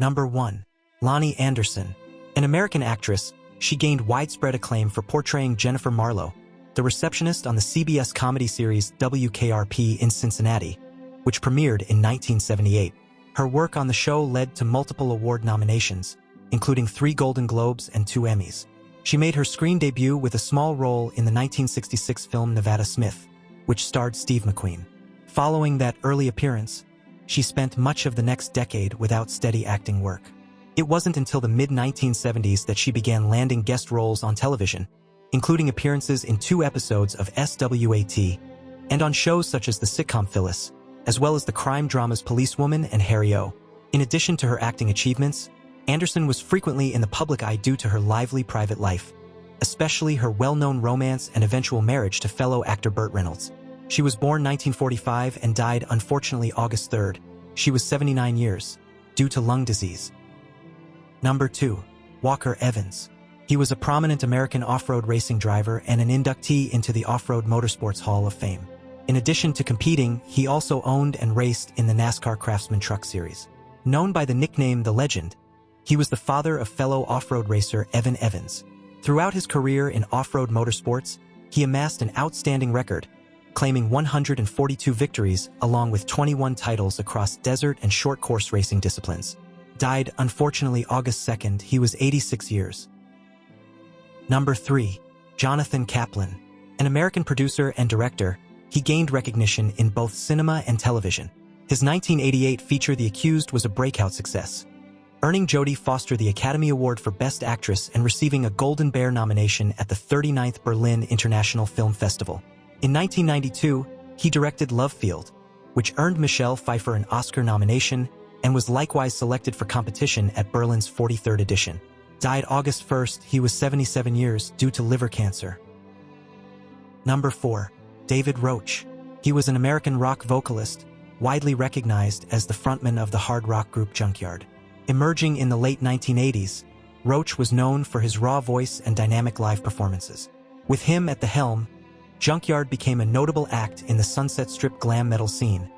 Number 1. Loni Anderson. An American actress, she gained widespread acclaim for portraying Jennifer Marlowe, the receptionist on the CBS comedy series WKRP in Cincinnati, which premiered in 1978. Her work on the show led to multiple award nominations, including 3 Golden Globes and 2 Emmys. She made her screen debut with a small role in the 1966 film Nevada Smith, which starred Steve McQueen. Following that early appearance, she spent much of the next decade without steady acting work. It wasn't until the mid-1970s that she began landing guest roles on television, including appearances in 2 episodes of SWAT and on shows such as the sitcom Phyllis, as well as the crime dramas Policewoman and Harry O. In addition to her acting achievements, Anderson was frequently in the public eye due to her lively private life, especially her well-known romance and eventual marriage to fellow actor Burt Reynolds. She was born 1945 and died unfortunately August 3rd. She was 79 years, due to lung disease. Number 2. Walker Evans. He was a prominent American off-road racing driver and an inductee into the Off-Road Motorsports Hall of Fame. In addition to competing, he also owned and raced in the NASCAR Craftsman Truck Series. Known by the nickname The Legend, he was the father of fellow off-road racer Evan Evans. Throughout his career in off-road motorsports, he amassed an outstanding record, claiming 142 victories along with 21 titles across desert and short course racing disciplines. Died unfortunately August 2nd, he was 86 years. Number 3. Jonathan Kaplan. An American producer and director, he gained recognition in both cinema and television. His 1988 feature The Accused was a breakout success, earning Jodie Foster the Academy Award for Best Actress and receiving a Golden Bear nomination at the 39th Berlin International Film Festival. In 1992, he directed Love Field, which earned Michelle Pfeiffer an Oscar nomination and was likewise selected for competition at Berlin's 43rd edition. Died August 1st, he was 77 years due to liver cancer. Number 4. David Roach. He was an American rock vocalist, widely recognized as the frontman of the hard rock group Junkyard. Emerging in the late 1980s, Roach was known for his raw voice and dynamic live performances. With him at the helm, Junkyard became a notable act in the Sunset Strip glam metal scene,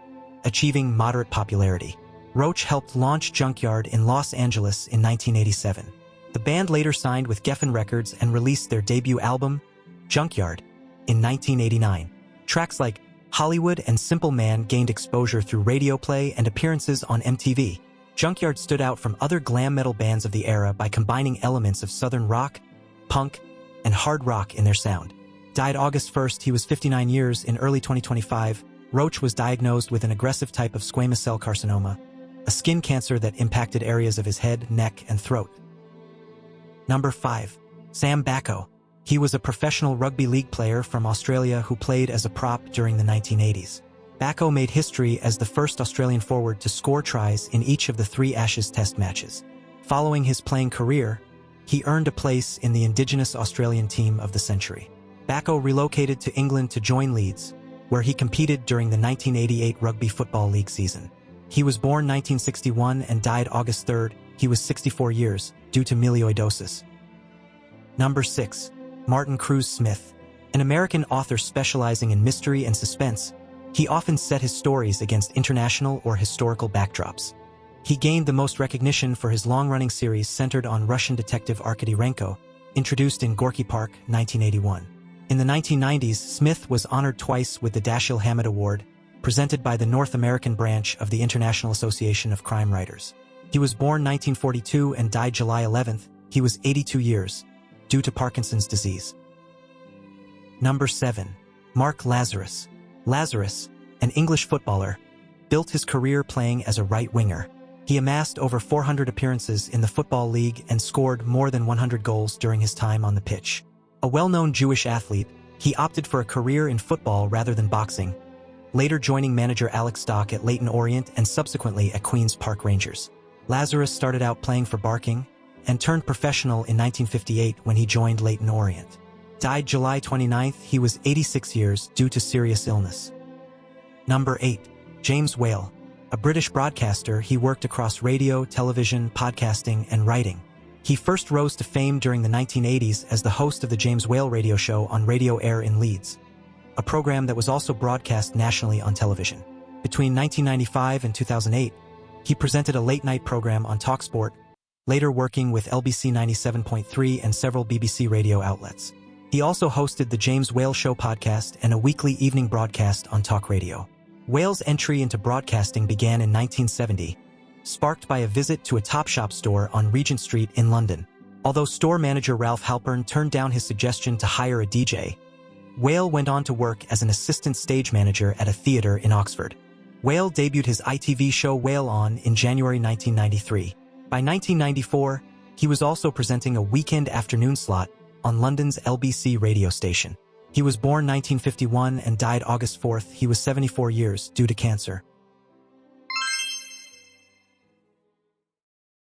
achieving moderate popularity. Roach helped launch Junkyard in Los Angeles in 1987. The band later signed with Geffen Records and released their debut album, Junkyard, in 1989. Tracks like Hollywood and Simple Man gained exposure through radio play and appearances on MTV. Junkyard stood out from other glam metal bands of the era by combining elements of southern rock, punk, and hard rock in their sound. Died August 1st, he was 59 years. In early 2025, Roach was diagnosed with an aggressive type of squamous cell carcinoma, a skin cancer that impacted areas of his head, neck, and throat. Number 5. Sam Backo. He was a professional rugby league player from Australia who played as a prop during the 1980s. Backo made history as the first Australian forward to score tries in each of the 3 Ashes Test matches. Following his playing career, he earned a place in the Indigenous Australian Team of the Century. Backo relocated to England to join Leeds, where he competed during the 1988 Rugby Football League season. He was born 1961 and died August 3rd. He was 64 years, due to melioidosis. Number 6. Martin Cruz Smith. An American author specializing in mystery and suspense, he often set his stories against international or historical backdrops. He gained the most recognition for his long-running series centered on Russian detective Arkady Renko, introduced in Gorky Park, 1981. In the 1990s, Smith was honored twice with the Dashiell Hammett Award, presented by the North American branch of the International Association of Crime Writers. He was born 1942 and died July 11th. He was 82 years, due to Parkinson's disease. Number 7. Mark Lazarus. Lazarus, an English footballer, built his career playing as a right winger. He amassed over 400 appearances in the Football League and scored more than 100 goals during his time on the pitch. A well-known Jewish athlete, he opted for a career in football rather than boxing, later joining manager Alex Stock at Leyton Orient and subsequently at Queen's Park Rangers. Lazarus started out playing for Barking and turned professional in 1958 when he joined Leyton Orient. Died July 29th, he was 86 years due to serious illness. Number 8. James Whale. A British broadcaster, he worked across radio, television, podcasting, and writing. He first rose to fame during the 1980s as the host of the James Whale radio show on Radio Air in Leeds, a program that was also broadcast nationally on television. Between 1995 and 2008, He presented a late-night program on TalkSport, later working with LBC 97.3 and several BBC radio outlets. He also hosted the James Whale Show podcast and a weekly evening broadcast on talk radio. Whale's entry into broadcasting began in 1970, sparked by a visit to a Topshop store on Regent Street in London. Although store manager Ralph Halpern turned down his suggestion to hire a DJ, Whale went on to work as an assistant stage manager at a theater in Oxford. Whale debuted his ITV show Whale On in January 1993. By 1994, he was also presenting a weekend afternoon slot on London's LBC radio station. He was born 1951 and died August 4th. He was 74 years due to cancer.